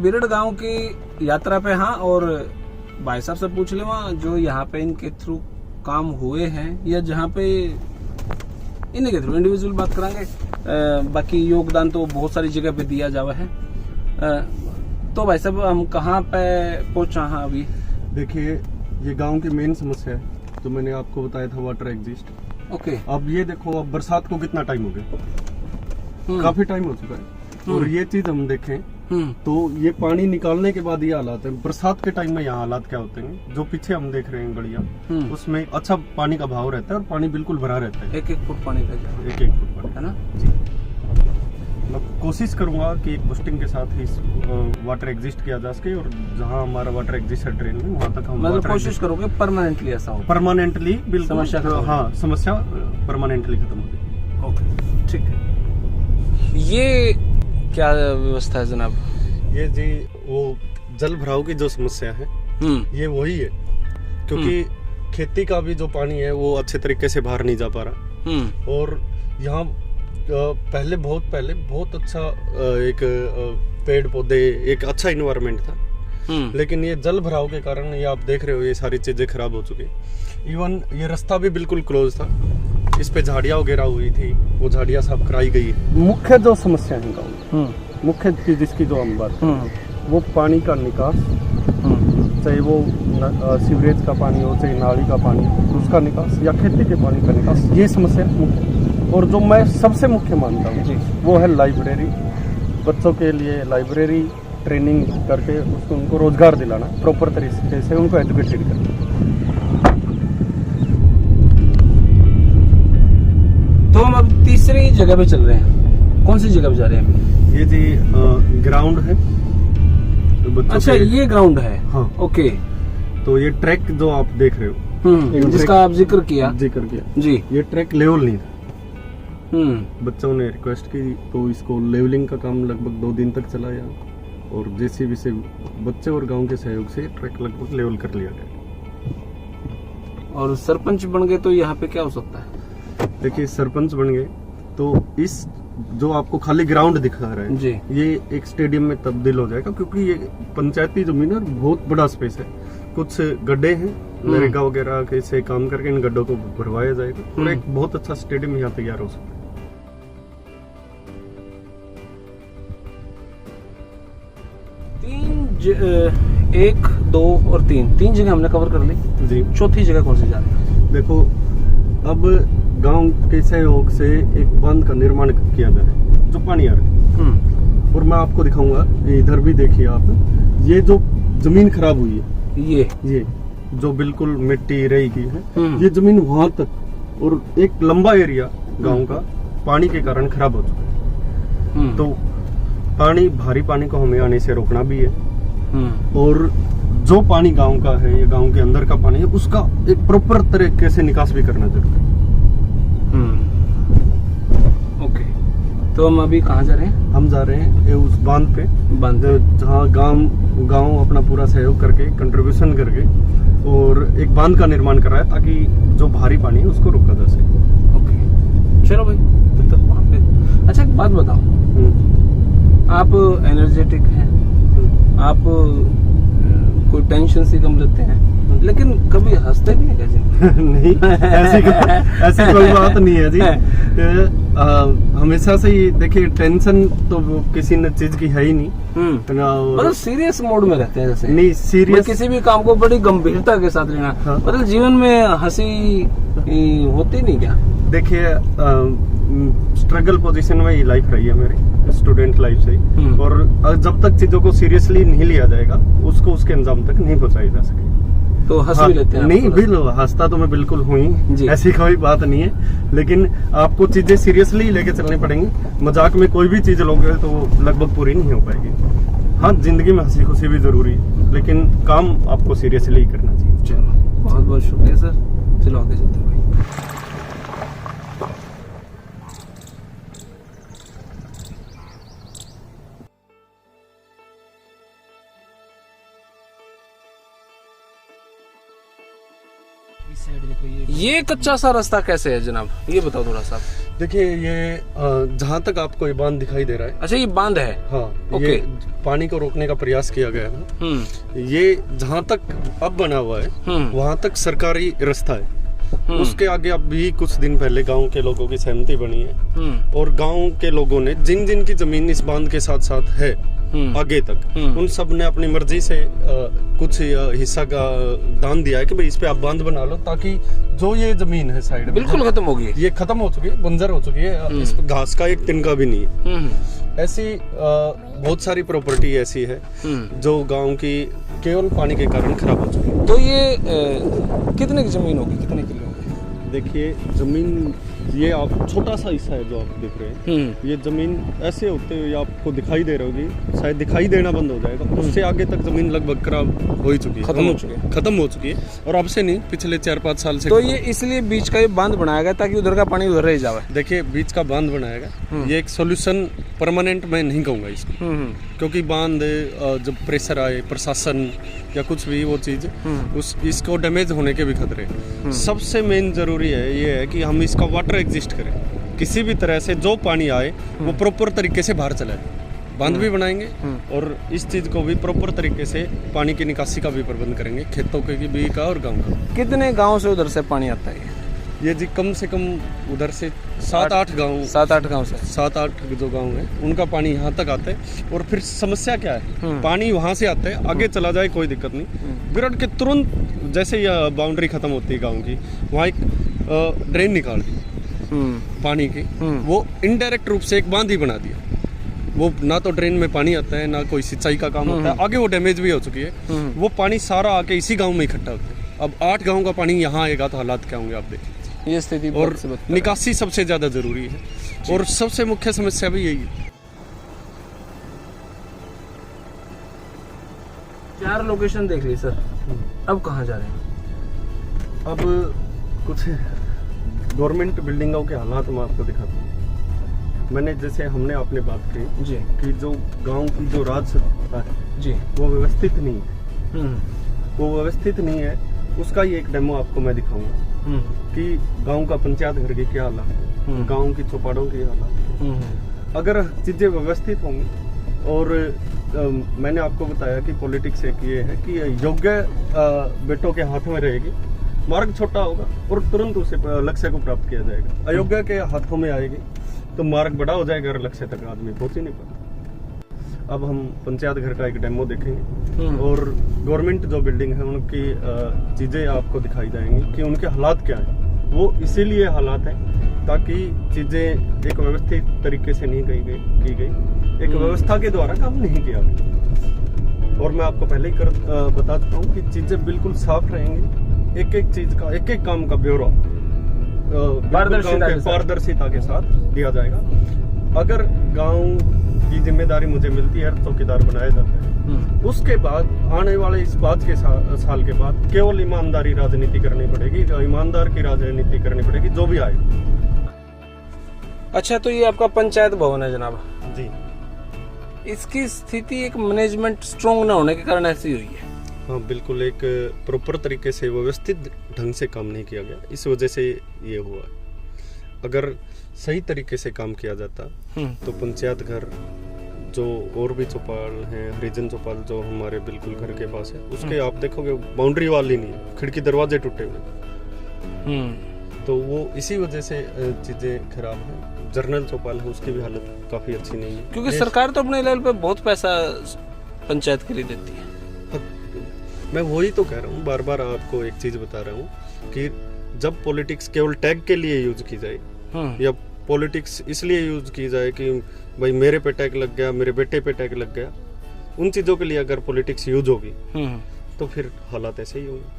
बिरड गांव की यात्रा पे। हाँ, और भाई साहब से पूछ ले वहाँ जो यहाँ पे इनके थ्रू काम हुए हैं या जहाँ पे इन्हीं के थ्रू इंडिविजुअल बात करांगे। बाकी योगदान तो बहुत सारी जगह पे दिया जावा है। तो भाई साहब हम कहाँ पे पहुंचा हैं अभी? देखिए, ये गांव की मेन समस्या है तो मैंने आपको बताया था वाटर एग्जिस्ट। ओके। अब ये देखो, अब बरसात को कितना टाइम हो गया, काफी टाइम हो चुका है। और ये चीज हम देखें तो ये पानी निकालने के बाद ये हालात है। बरसात के टाइम में यहाँ हालात क्या होते हैं, जो पीछे हम देख रहे हैं गड़िया, उसमें अच्छा पानी का भाव रहता है और पानी बिल्कुल भरा रहता है। एक फुट पानी का जाए, एक फुट पानी, है ना जी। मैं कोशिश करूंगा कि एक बूस्टिंग के साथ ही वाटर एग्जिस्ट किया जा सके, और जहां हमारा वाटर एग्जिस्ट है ड्रेन में, वहां तक हम मतलब कोशिश करोगे परमानेंटली ऐसा हो? परमानेंटली बिल्कुल समस्या खत्म। हाँ, समस्या परमानेंटली खत्म होगी। ओके, ठीक है। ये क्या व्यवस्था है जनाब? ये जी वो जल भराव की जो समस्या है ये वही है, क्योंकि खेती का भी जो पानी है वो अच्छे तरीके से बाहर नहीं जा पा रहा। और यहाँ पहले बहुत अच्छा एक पेड़ पौधे, एक अच्छा इन्वायरमेंट था, लेकिन ये जल भराव के कारण ये आप देख रहे हो ये सारी चीजें खराब हो चुकी। इवन ये रास्ता भी बिल्कुल क्लोज था, इस पे झाड़ियाँ वगैरह हुई थी, वो झाड़ियाँ साफ कराई गई है। मुख्य जो समस्या है गाँव, मुख्य चीज जिसकी जो हम बात वो पानी का निकास, चाहे वो सीवरेज का पानी हो, चाहे नाली का पानी, उसका निकास या खेती के पानी का निकास, ये समस्या मुख्य। और जो मैं सबसे मुख्य मानता हूँ वो है लाइब्रेरी। बच्चों के लिए लाइब्रेरी ट्रेनिंग करके उसको उनको रोजगार दिलाना, प्रॉपर तरीके से उनको एजुकेटेड करना। तो हम अब तीसरी जगह पे चल रहे हैं। कौन सी जगह पे जा रहे हैं? ये जी ग्राउंड है। तो अच्छा, ये ग्राउंड है। हाँ। ओके। तो ये ट्रैक जो आप देख रहे हो, जिसका आप जिक्र किया जी, ये ट्रैक लेवल नहीं था। बच्चों ने रिक्वेस्ट की तो इसको लेवलिंग का काम लगभग 2 दिन तक चला यहाँ, और जेसीबी से बच्चे और गांव के सहयोग से ट्रैक लगभग लेवल कर लिया गया। और सरपंच बन गए तो यहाँ पे क्या हो सकता है? देखिए, सरपंच बन गए तो इस जो आपको खाली ग्राउंड दिखा रहा है जी, ये एक स्टेडियम में तब्दील हो जाएगा, क्योंकि ये पंचायती जमीन है, बहुत बड़ा स्पेस है। कुछ गड्ढे हैं, नरेगा वगैरह के से काम करके इन गड्ढों को भरवाया जाएगा और एक बहुत अच्छा स्टेडियम यहाँ तैयार हो सकता है। 1, 2 और 3 जगह हमने कवर कर ली जी। चौथी जगह कौन सी जा रही है? देखो, अब गांव के सहयोग से एक बांध का निर्माण किया जा रहा है जो पानी आ रहा है। और मैं आपको दिखाऊंगा, इधर भी देखिए आप, ये जो जमीन खराब हुई है, ये जो बिल्कुल मिट्टी रही की है, ये जमीन वहां तक, और एक लंबा एरिया गांव का पानी के कारण खराब हो चुका है। तो भारी पानी को हमें आने से रोकना भी है, और जो पानी गांव का है या गांव के अंदर का पानी है उसका एक प्रॉपर तरीके से निकास भी करना जरूरी है। ओके, तो हम अभी कहाँ जा रहे हैं? हम जा रहे हैं उस बांध पे, जहाँ गांव अपना पूरा सहयोग करके, कंट्रीब्यूशन करके, और एक बांध का निर्माण कर रहा है ताकि जो भारी पानी है उसको रोका जा सके। ओके, चलो भाई, तब तक वहाँ पे। अच्छा, एक बात बताओ, आप एनर्जेटिक हैं, आप कोई टेंशन से कम लेते हैं, लेकिन कभी हंसते नहीं है कैसे? नहीं, ऐसी कोई बात नहीं है जी। हमेशा से ही देखिए, टेंशन तो किसी न चीज की है ही नहीं। मतलब सीरियस मोड में रहते हैं जैसे? नहीं, सीरियस, किसी भी काम को बड़ी गंभीरता के साथ लेना। हाँ। मतलब जीवन में हंसी होती नहीं क्या? देखिए, स्ट्रगल पोजीशन में ही लाइफ रही है मेरी, स्टूडेंट लाइफ से ही, और जब तक चीजों को सीरियसली नहीं लिया जाएगा उसको उसके अंजाम तक नहीं पहुंचाई जा सके। तो हंस भी लेते हैं? नहीं, बिल्कुल हंसता तो मैं बिल्कुल हूँ ही, ऐसी कोई बात नहीं है, लेकिन आपको चीजें सीरियसली लेके चलनी पड़ेंगी। मजाक में कोई भी चीज लोगे तो लगभग पूरी नहीं हो पाएगी। हाँ, जिंदगी में हंसी खुशी भी जरूरी है, लेकिन काम आपको सीरियसली ही करना चाहिए। चलो, बहुत बहुत शुक्रिया सर। चलो आगे चलते हैं भाई। इस साइड देखो ये कच्चा सा रास्ता कैसे है जनाब, ये बताओ थोड़ा सा। देखिए ये जहाँ तक आपको ये बांध दिखाई दे रहा है, अच्छा ये बांध है। हाँ ओके। ये पानी को रोकने का प्रयास किया गया है। ये जहाँ तक अब बना हुआ है वहाँ तक सरकारी रास्ता है। उसके आगे अब भी कुछ दिन पहले गांव के लोगों की सहमति बनी है और गांव के लोगों ने जिन जिन की जमीन इस बांध के साथ साथ है आगे तक, उन सब ने अपनी मर्जी से कुछ हिस्सा का दान दिया है कि भाई इस पे आप बांध बना लो, ताकि जो ये जमीन है साइड में बिल्कुल खत्म होगी, ये खत्म हो चुकी है, बंजर हो चुकी है, इस पे घास का एक तिनका भी नहीं है। ऐसी बहुत सारी प्रॉपर्टी ऐसी है जो गांव की केवल पानी के कारण खराब हो चुकी है। तो ये कितने की जमीन होगी, कितने किलो होगी? देखिए जमीन ये आप छोटा सा हिस्सा है जो आप देख रहे हैं, ये जमीन ऐसे होते हुए आपको दिखाई दे रही होगी, शायद दिखाई देना बंद हो जाएगा। उससे आगे तक जमीन लगभग खराब हो ही चुकी है, खत्म हो चुकी है। और अब से नहीं, पिछले 4-5 साल से। तो ये इसलिए बीच का ये बांध बनाया गया ताकि उधर का पानी उधर रह जाए। देखिए बीच का बांध बनाएगा, ये एक सोल्यूशन परमानेंट मैं नहीं कहूँगा इसको, क्योंकि बांध जब प्रेशर आए, प्रशासन या कुछ भी वो चीज इसको डैमेज होने के भी खतरे। सबसे मेन जरूरी है ये है कि हम इसका वाटर एग्जिस्ट करें, किसी भी तरह से जो पानी आए वो प्रॉपर तरीके से बाहर चला जाए। बांध भी बनाएंगे और इस चीज को भी प्रॉपर तरीके से पानी की निकासी का भी प्रबंध करेंगे, खेतों के भी का और गाँव का। कितने गाँव से उधर से पानी आता है? ये जी कम से कम उधर से 7-8 गाँव, 7-8 गाँव से 7-8 जो गाँव है उनका पानी यहाँ तक आता है। और फिर समस्या क्या है, पानी वहाँ से आता है, आगे चला जाए कोई दिक्कत नहीं, बिरड के तुरंत जैसे यह बाउंड्री खत्म होती है गाँव की, वहाँ एक ड्रेन निकाल दी पानी की, वो इनडायरेक्ट रूप से एक बांध ही बना दिया। वो ना तो ड्रेन में पानी आता है, ना कोई सिंचाई का काम होता है, आगे वो डैमेज भी हो चुकी है। वो पानी सारा आके इसी गाँव में इकट्ठा होता है। अब 8 गाँव का पानी यहाँ आएगा तो हालात क्या होंगे आप देखिए। ये स्थिति और निकासी सबसे ज्यादा जरूरी है और सबसे मुख्य समस्या भी यही है। 4 लोकेशन देख ली सर, अब कहाँ जा रहे हैं? अब कुछ गवर्नमेंट बिल्डिंगों के हालात मैं आपको दिखाता हूँ। मैंने जैसे हमने आपने बात की जी कि जो गांव की जो राज सत्ता है जी वो व्यवस्थित नहीं है, वो व्यवस्थित नहीं है। उसका ही एक डेमो आपको मैं दिखाऊंगा कि गांव का पंचायत घर की क्या हालत है, गांव की चौपाड़ों की हालत है। अगर चीजें व्यवस्थित होंगी और मैंने आपको बताया कि पॉलिटिक्स एक ये है कि योग्य बेटों के हाथ में रहेगी, मार्ग छोटा होगा और तुरंत उसे लक्ष्य को प्राप्त किया जाएगा। अयोग्य के हाथों में आएगी तो मार्ग बड़ा हो जाएगा और लक्ष्य तक आदमी पहुंच ही नहीं पाता। अब हम पंचायत घर का एक डेमो देखेंगे और गवर्नमेंट जो बिल्डिंग है उनकी चीजें आपको दिखाई जाएंगी कि उनके हालात क्या हैं। वो इसीलिए हालात हैं ताकि चीजें एक व्यवस्थित तरीके से नहीं की गई, एक व्यवस्था के द्वारा काम नहीं किया गया। और मैं आपको पहले ही बता चुका हूँ कि चीजें बिल्कुल साफ रहेंगी, एक एक चीज का, एक एक काम का ब्यौरा पारदर्शिता के साथ दिया जाएगा। अगर गांव की जिम्मेदारी मुझे मिलती है, चौकीदार बनाया जाता है, उसके बाद आने वाले इस बात के साल के बाद केवल ईमानदारी राजनीति करनी पड़ेगी, ईमानदार की राजनीति करनी पड़ेगी जो भी आए। अच्छा, तो ये आपका पंचायत भवन है जनाब जी, इसकी स्थिति एक मैनेजमेंट स्ट्रॉन्ग न होने के कारण ऐसी हुई है। हाँ बिल्कुल, एक प्रॉपर तरीके से व्यवस्थित ढंग से काम नहीं किया गया, इस वजह से ये हुआ है। अगर सही तरीके से काम किया जाता तो पंचायत घर जो और भी चौपाल हैं, हरिजन चौपाल जो हमारे बिल्कुल घर के पास है, उसके आप देखोगे बाउंड्री वाल ही नहीं, खिड़की दरवाजे टूटे हुए। तो वो इसी वजह से चीजें खराब हैं। जर्नल चौपाल है उसकी भी हालत काफी अच्छी नहीं है, क्योंकि सरकार तो अपने लेवल पे बहुत पैसा पंचायत के लिए देती है। मैं वही तो कह रहा हूँ, बार बार आपको एक चीज बता रहा हूँ कि जब पॉलिटिक्स केवल टैग के लिए यूज की जाए या पॉलिटिक्स इसलिए यूज की जाए कि भाई मेरे पे टैग लग गया, मेरे बेटे पे टैग लग गया, उन चीजों के लिए अगर पॉलिटिक्स यूज होगी तो फिर हालात ऐसे ही होंगे।